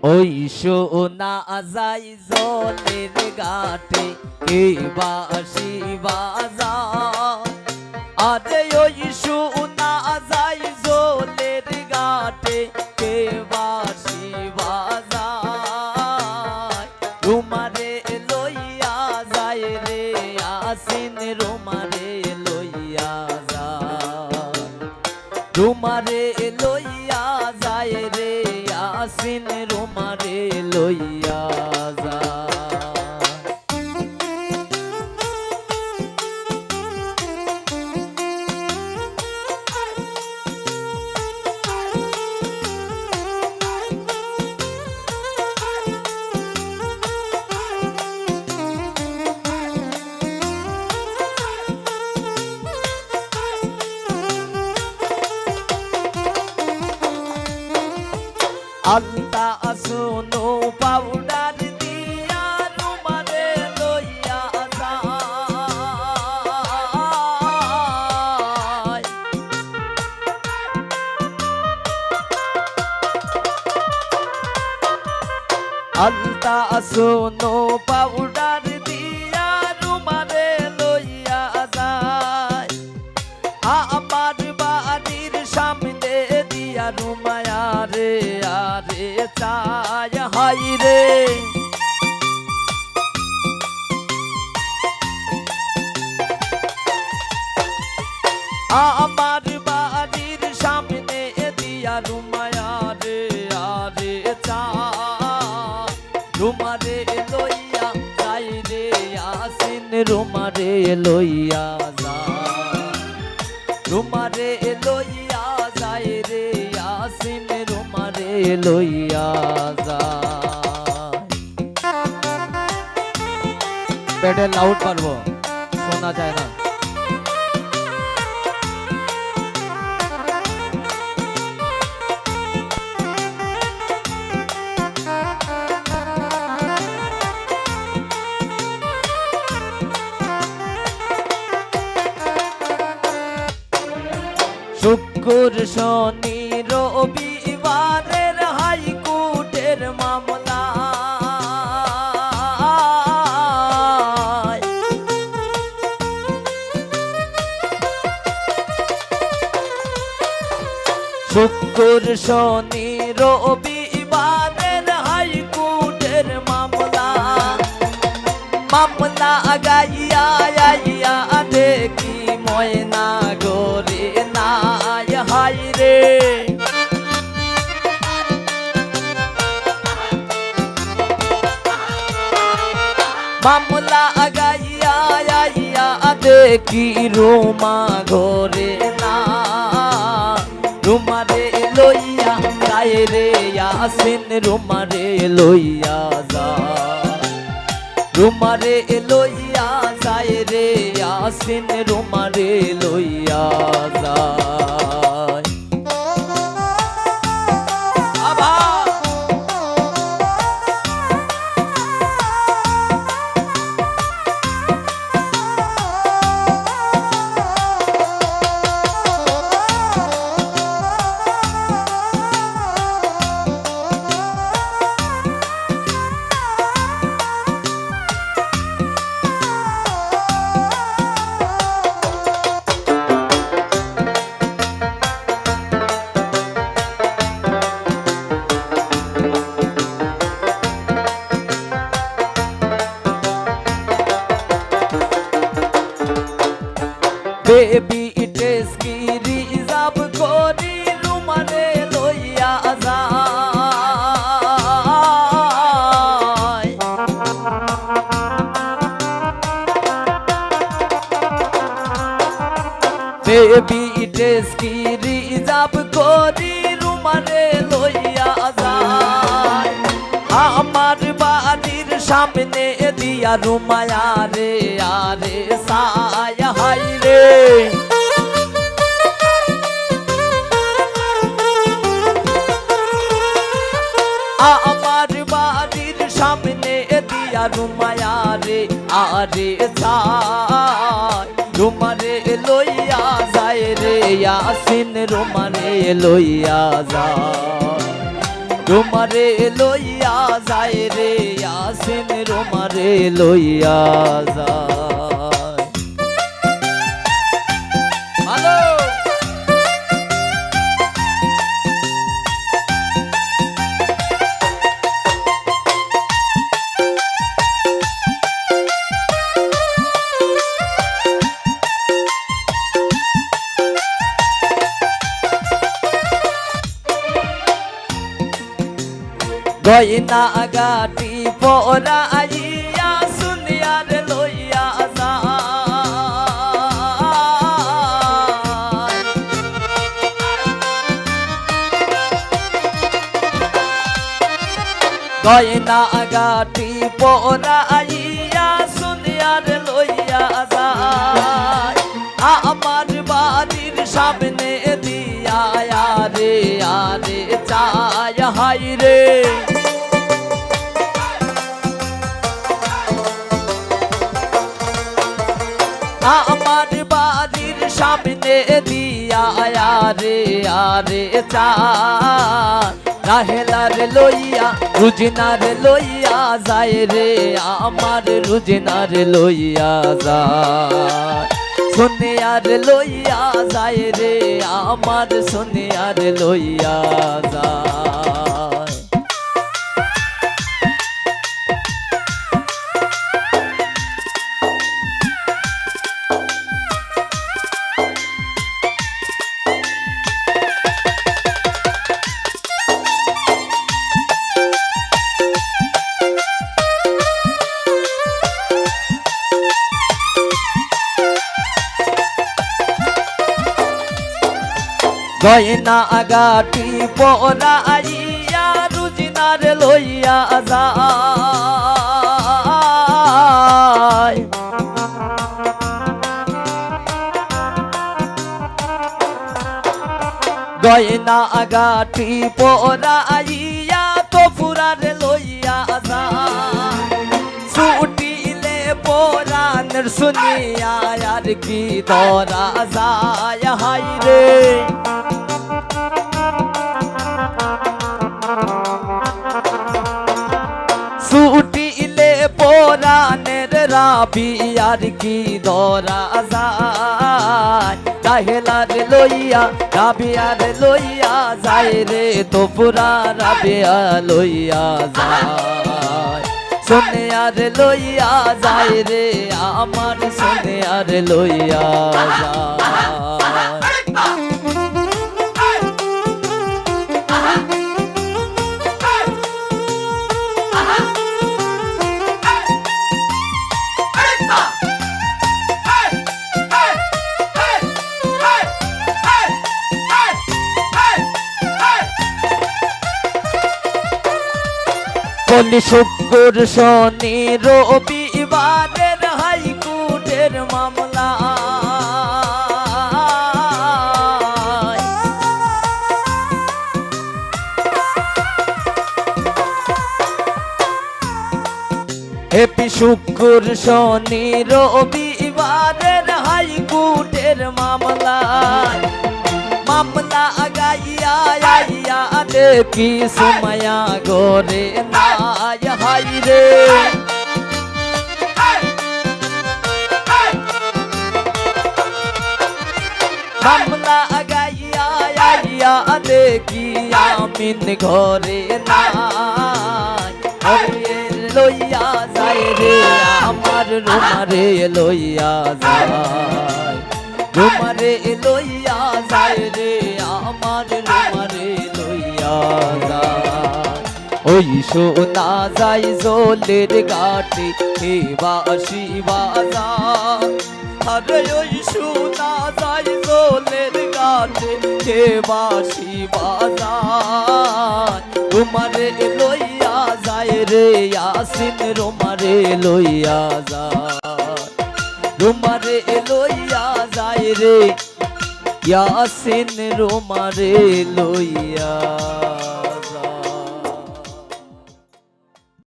ওই সোনা যাই জলের ঘাটে কে বাঁশি বাজায় আরে ওই সোনা যাই জলের ঘাটে কে বাঁশি বাজায় রুমারে লইয়া যায় রে আসিন রুমারে লইয়া যায় রুমারে লইয়া যায় রে আসিন রুমারে লইয়া যায় আলতা আসনো পাউডার দিয়া রুমারে লইয়া যায় আলতা আসনো পাউডার দিয়া রুমারে লইয়া যায় আমার বাড়ির সামনে দিয়া রুমায়া রে আরে চায় হাই রে আমার বাড়ির সামনে দিয়া রুমায়া রে আরে চায় রুমারে লইয়া যাই রে আসিন রুমারে লইয়া যায় রুমারে লইয়া যায় রে আসিন রুমারে লইয়া যায় পেটে লাউড পারবো শোনা যায় না শুক্র শনি রবিবারের হাইকোর্টের মামলা শুক্র শনি রবিবারের হাইকোর্টের মামলা মামলা গাইয়া আইয়া দেখি ময়না গোরে নাই হাই রে মামলা গাইয়া আইয়া দেখি রুমা ঘরে না রুমারে লইয়া যায় রে আসিন রুমারে লইয়া যায় রুমারে লইয়া যায় রে আসিন রুমারে লইয়া যায় বেবি টেস কি রিজার্ভ করি রুমারে লইয়া যায় বেবি টেস কি রিজার্ভ করি রুমারে লইয়া যায় আমার বাড়ির সামনে দিয়া রুমায়া রে আরে সায় হাই রে আমার বাড়ির সামনে দিয়া রুমায়া রে আরে সায় রুমারে লইয়া যায় রে আসিন রুমারে লইয়া যায় তোমারে লইয়া যায় রে ইয়াসিন তোমারে লইয়া যায়। ভালো গয়না গাটি পরাইয়া শুনিয়ার লইয়া যায়। গয়না গাটি পরাইয়া শুনিয়ার লইয়া যায়। আমার বাড়ির সামনে দিয়া আরে আরে চায় হাই রে। আমার বাড়ির সামনে দিয়া আরে আরে চায়। রাহেলার লইয়া রুজিনার লইয়া যায় রে আমার রুজিনার লইয়া যায়। সোনিয়ার লইয়া যায় রে আমার সোনিয়ার লইয়া যায়। গয়না গাটি পরাইয়া রুজিনার লইয়া যায়। গয়না গাটি পরাইয়া তো ফুরার লইয়া যায়। ছুটিলে পরানের শুনিয়া আর কি ধরা যায় হাই রে। ছুটিলে পরানের রাবি আর কি ধরা যায়। রাহেলার লইয়া রাবিয়ার লইয়া যায় রে তো পুরা রাবিয়া লইয়া যায়। সোনিয়ার লইয়া যায় রে আমার সোনিয়ার লইয়া যায়। বলি শুক্র শনি রবিবারের হাইকোর্টের মামলা। হেপি শুক্র শনি রবিবারের হাইকোর্টের মামলা। মামলা গাইয়া আইয়া দেখি সময়া গরে নাই হাই রে। মামলা গাইয়া আইয়া দেখি আমিন ঘরে নাই। লইয়া যায় রে আমার রুমারে লইয়া যায়। রুমারে লইয়া যায় রে আমার রুমারে লইয়া যায়। ওই শোনা যায় জলের ঘাটে হে বাসি বাজার। আরে ওই শোনা যায় জলের ঘাটে হে বাসি বাজার। রুমারে লইয়া যায় রে ইয়াসিন রুমারে লইয়া যায়। রুমারে লইয়া যায় রে ইয়াসিন রুমারে লইয়া।